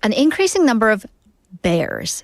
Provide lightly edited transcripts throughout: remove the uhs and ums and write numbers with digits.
an increasing number of bears.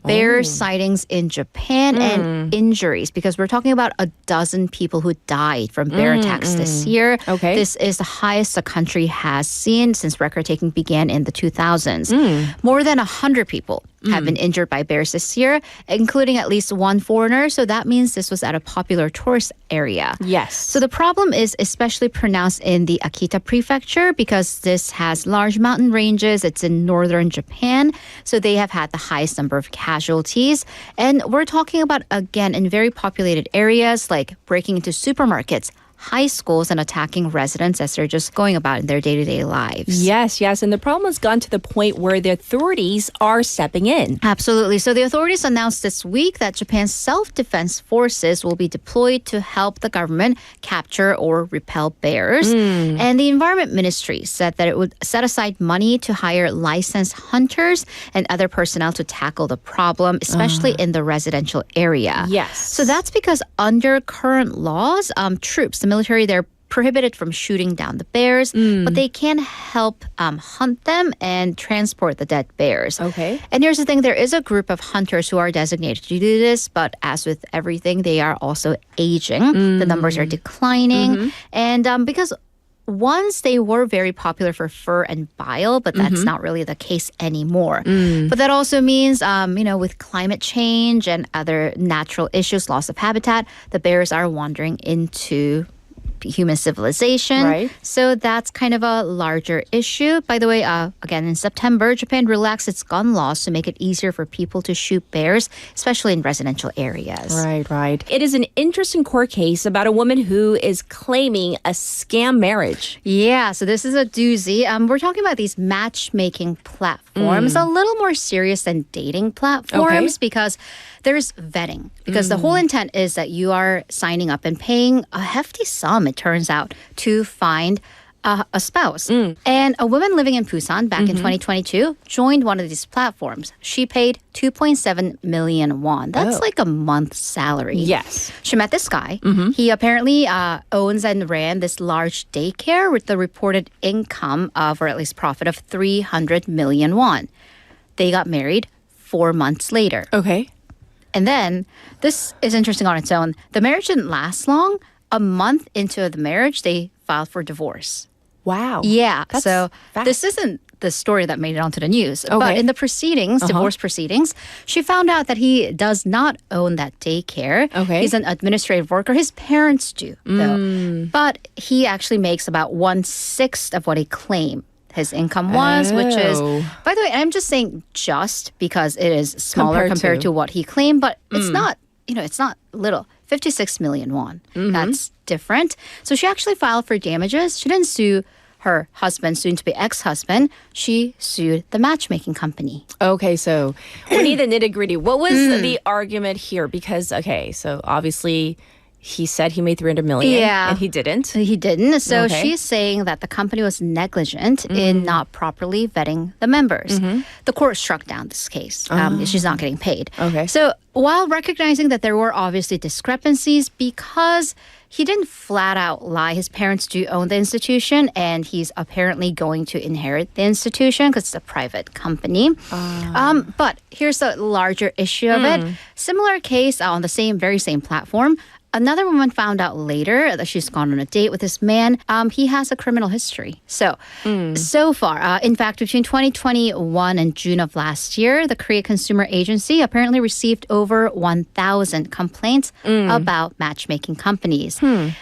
Bear sightings in Japan and injuries, because we're talking about a dozen people who died from bear attacks this year. Okay. This is the highest the country has seen since record-taking began in the 2000s. More than 100 people have been injured by bears this year, including at least one foreigner. So that means this was at a popular tourist area. Yes. So the problem is especially pronounced in the Akita prefecture because this has large mountain ranges. It's in northern Japan. So they have had the highest number of casualties. And we're talking about, again, in very populated areas like breaking into supermarkets, high schools, and attacking residents as they're just going about in their day-to-day lives. Yes. And the problem has gone to the point where the authorities are stepping in. Absolutely. So the authorities announced this week that Japan's self-defense forces will be deployed to help the government capture or repel bears. And the Environment Ministry said that it would set aside money to hire licensed hunters and other personnel to tackle the problem, especially in the residential area. Yes. So that's because under current laws, troops, the military, they're prohibited from shooting down the bears, but they can help hunt them and transport the dead bears. Okay. And here's the thing, there is a group of hunters who are designated to do this, but as with everything, they are also aging. The numbers are declining. And because once they were very popular for fur and bile, but that's not really the case anymore. But that also means, with climate change and other natural issues, loss of habitat, the bears are wandering into human civilization. Right. So that's kind of a larger issue. By the way, again, in September, Japan relaxed its gun laws to make it easier for people to shoot bears, especially in residential areas. Right. It is an interesting court case about a woman who is claiming a scam marriage. Yeah, so this is a doozy. We're talking about these matchmaking platforms, a little more serious than dating platforms because there's vetting. Because the whole intent is that you are signing up and paying a hefty sum, it turns out, to find a spouse. And a woman living in Busan back in 2022 joined one of these platforms. She paid 2.7 million won. That's like a month's salary. Yes. She met this guy. He apparently owns and ran this large daycare with the reported income of, or at least profit of, 300 million won. They got married 4 months later. Okay. And then, this is interesting on its own. The marriage didn't last long. A month into the marriage, they filed for divorce. Wow. Yeah. That's so fast. this isn't the story that made it onto the news. But in the proceedings, divorce proceedings, she found out that he does not own that daycare. Okay. He's an administrative worker. His parents do, though. But he actually makes about 1/6 of what he claimed his income was, which is, by the way, I'm just saying just because it is smaller compared to what he claimed, but it's not, it's not little. 56 million won. That's different. So she actually filed for damages. She didn't sue her husband, soon to be ex-husband. She sued the matchmaking company. Okay, so we need the nitty-gritty. What was the argument here? Because, so obviously he said he made 300 million and he didn't. He didn't. So she's saying that the company was negligent in not properly vetting the members. The court struck down this case. She's not getting paid. Okay. So while recognizing that there were obviously discrepancies, because he didn't flat out lie, his parents do own the institution and he's apparently going to inherit the institution because it's a private company. But here's the larger issue of it. Similar case on the very same platform. Another woman found out later that she's gone on a date with this man. He has a criminal history. So far, in fact, between 2021 and June of last year, the Korea Consumer Agency apparently received over 1,000 complaints about matchmaking companies.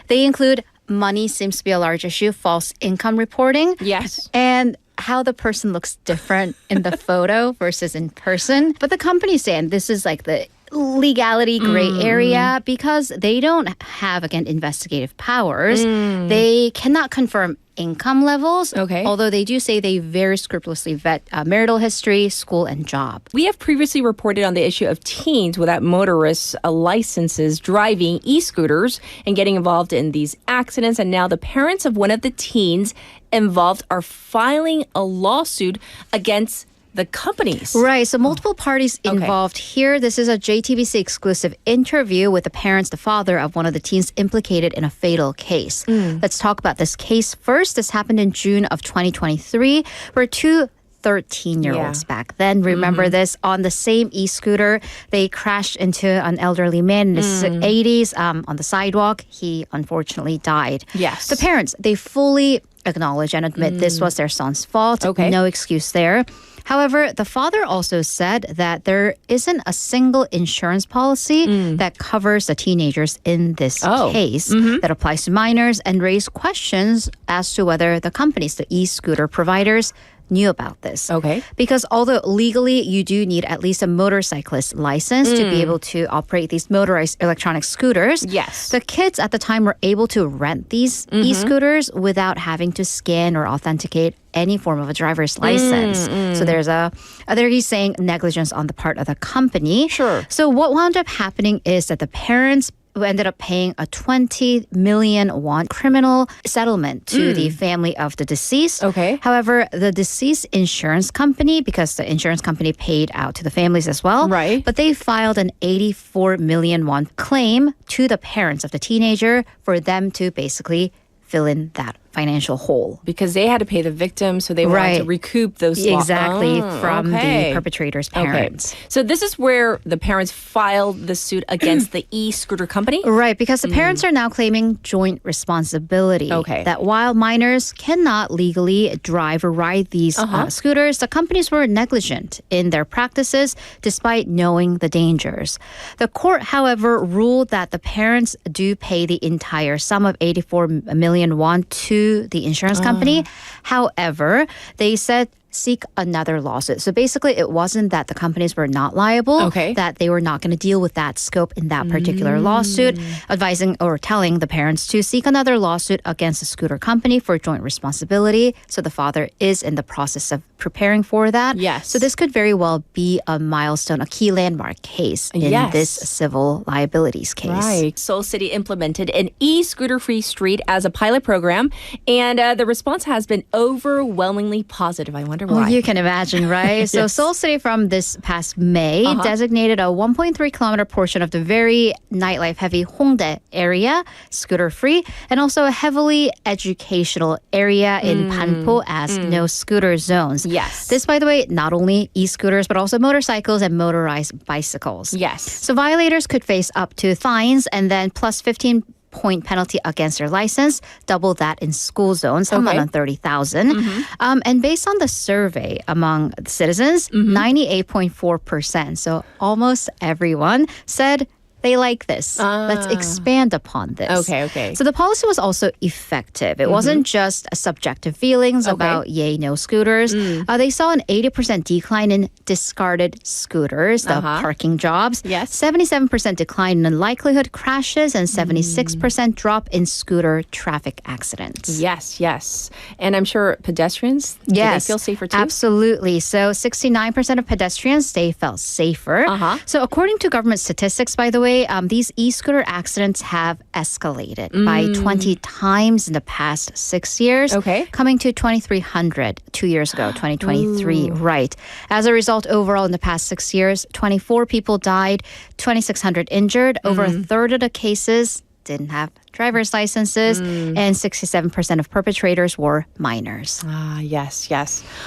They include money seems to be a large issue, false income reporting. Yes. And how the person looks different in the photo versus in person. But the company's saying this is like the legality gray area because they don't have, again, investigative powers. They cannot confirm income levels, although they do say they very scrupulously vet marital history, school, and job. We have previously reported on the issue of teens without motorists' licenses driving e-scooters and getting involved in these accidents. And now the parents of one of the teens involved are filing a lawsuit against the companies. Right. So multiple parties involved here. This is a JTBC exclusive interview with the parents, the father of one of the teens implicated in a fatal case. Let's talk about this case first. This happened in June of 2023, where two 13-year-olds back then. Remember this? On the same e-scooter, they crashed into an elderly man in his 80s on the sidewalk. He unfortunately died. Yes. The parents, they fully acknowledge and admit this was their son's fault. Okay. No excuse there. However, the father also said that there isn't a single insurance policy that covers the teenagers in this case that applies to minors, and raised questions as to whether the companies, the e-scooter providers, knew about this. Okay. Because although legally you do need at least a motorcyclist license to be able to operate these motorized electronic scooters, Yes. the kids at the time were able to rent these e-scooters without having to scan or authenticate any form of a driver's license. So there's there he's saying negligence on the part of the company. Sure. So what wound up happening is that the parents who ended up paying a 20 million won criminal settlement to the family of the deceased. Okay. However, the deceased insurance company, because the insurance company paid out to the families as well, Right. but they filed an 84 million won claim to the parents of the teenager for them to basically fill in that financial hole. Because they had to pay the victim, so they wanted to Right. recoup those Exactly, from okay. the perpetrator's Okay. parents. So this is where the parents filed the suit against the e-scooter company? Right, because the parents are now claiming joint responsibility. Okay. That while minors cannot legally drive or ride these scooters, the companies were negligent in their practices despite knowing the dangers. The court, however, ruled that the parents do pay the entire sum of 84 million won to the insurance company. However, they said seek another lawsuit. So basically, it wasn't that the companies were not liable, Okay. that they were not going to deal with that scope in that particular lawsuit, advising or telling the parents to seek another lawsuit against the scooter company for joint responsibility. So the father is in the process of preparing for that. Yes. So this could very well be a milestone, a key landmark case in Yes. this civil liabilities case. Right. Seoul City implemented an e-scooter free street as a pilot program, and the response has been overwhelmingly positive. I wonder why. Well, you can imagine, right? So Yes. Seoul City from this past May designated a 1.3 kilometer portion of the very nightlife heavy Hongdae area scooter free, and also a heavily educational area in Banpo as no scooter zones. Yes. This, by the way, not only e-scooters, but also motorcycles and motorized bicycles. Yes. So violators could face up to fines and then plus 15-point penalty against their license, double that in school zones, Okay. 130,000. And based on the survey among citizens, 98.4%, so almost everyone said they like this. Let's expand upon this. Okay. So the policy was also effective. It wasn't just subjective feelings about yay, no scooters. They saw an 80% decline in discarded scooters, the parking jobs. Yes. 77% decline in likelihood crashes and 76% drop in scooter traffic accidents. Yes. And I'm sure pedestrians, do they feel safer too? Absolutely. So 69% of pedestrians, they felt safer. So according to government statistics, by the way, these e-scooter accidents have escalated by 20 times in the past 6 years, Okay. coming to 2,300 2 years ago, 2023. Right. As a result, overall in the past 6 years, 24 people died, 2,600 injured. Over a third of the cases didn't have driver's licenses, and 67% of perpetrators were minors. Yes.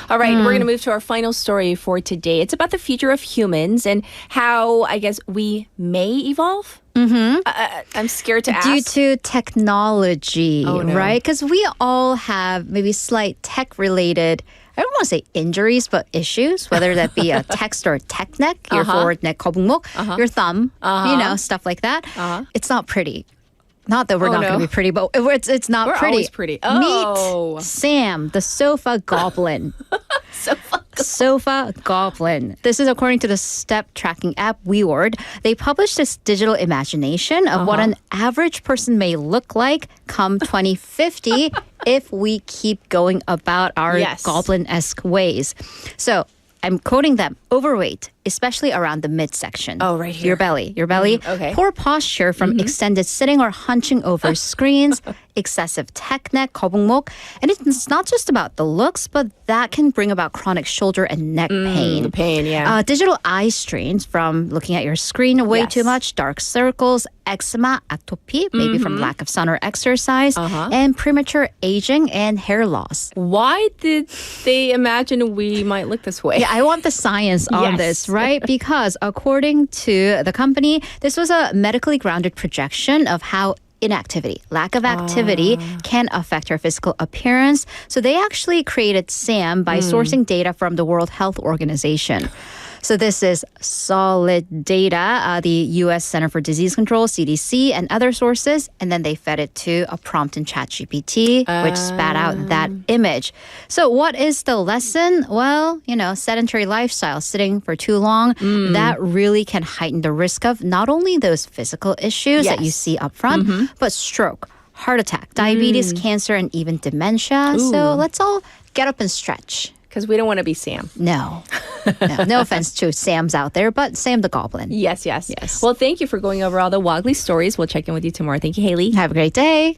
All right, we're going to move to our final story for today. It's about the future of humans and how, I guess, we may evolve. I'm scared to ask. Due to technology, Oh, no. right? Because we all have maybe slight tech-related, I don't want to say injuries, but issues, whether that be a text or a tech neck, your forward neck, 거북목, your thumb, stuff like that. It's not pretty. Not that we're not going to be pretty, but it's not We're pretty. always pretty. Oh. Meet Sam, the sofa goblin. Sofa Goblin. This is according to the step tracking app WeWord. They published this digital imagination of what an average person may look like come 2050 if we keep going about our Yes. goblin-esque ways. So I'm quoting them. Overweight, especially around the midsection. Oh, right here. Your belly. Okay. Poor posture from extended sitting or hunching over screens, excessive tech neck, 거북목. And it's not just about the looks, but that can bring about chronic shoulder and neck pain. The pain, yeah. Digital eye strains from looking at your screen way too much, dark circles, eczema, atopy, maybe from lack of sun or exercise, and premature aging and hair loss. Why did they imagine we might look this way? Yeah, I want the science on this, right? Because according to the company, this was a medically grounded projection of how inactivity, lack of activity can affect our physical appearance. So they actually created SAM by sourcing data from the World Health Organization. So this is solid data, the U.S. Center for Disease Control, CDC, and other sources. And then they fed it to a prompt in ChatGPT, which spat out that image. So what is the lesson? Well, sedentary lifestyle, sitting for too long, that really can heighten the risk of not only those physical issues that you see up front, but stroke, heart attack, diabetes, cancer, and even dementia. So let's all get up and stretch. Because we don't want to be Sam. No. No offense to Sam's out there, but Sam the Goblin. Yes. Well, thank you for going over all the Woggly stories. We'll check in with you tomorrow. Thank you, Haley. Have a great day.